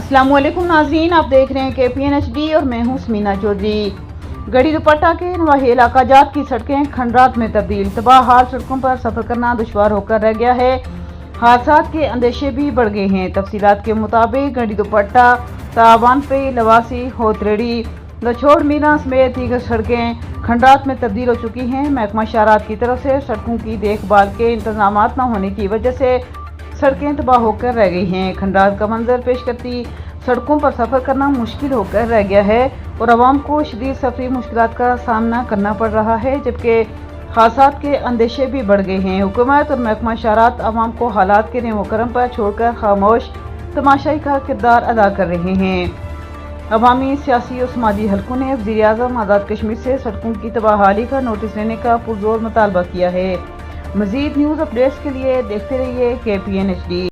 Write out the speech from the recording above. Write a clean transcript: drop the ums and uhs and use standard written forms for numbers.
अस्सलाम वालेकुम नाज़रीन, आप देख रहे हैं KPNHD और मैं हूं स्मीना चौधरी। गढ़ी दुपट्टा के नवाही इलाका जात की सड़कें खंडात में तब्दील, तबाह हाल सड़कों पर सफर करना दुश्वार होकर रह गया है। हादसा के अंदेशे भी बढ़ गए हैं। तफसीलात के मुताबिक गढ़ी दुपट्टा, तावान पे, लवासी, होतरेड़ी, लछोड़ मीना समेत दीगर सड़कें खंडात में तब्दील हो चुकी हैं। महकमा शहरात की तरफ से सड़कों की देखभाल के इंतजाम न होने की वजह से सड़कें तबाह होकर रह गई हैं। खंडात का मंजर पेश करती सड़कों पर सफ़र करना मुश्किल होकर रह गया है और आवाम को शदीद सफरी मुश्किलात का सामना करना पड़ रहा है, जबकि हादसात के अंदेशे भी बढ़ गए हैं। हुकूमत और महकमा शहरात आवाम को हालात के नेमो करम पर छोड़कर खामोश तमाशाई का किरदार अदा कर रहे हैं। अवामी, सियासी और समाजी हलकों ने वज़ीर आज़म आज़ाद कश्मीर से सड़कों की तबाहाली का नोटिस लेने का पुरजोर मुतालबा किया है। मज़ीद न्यूज़ अपडेट्स के लिए देखते रहिए KPNHD।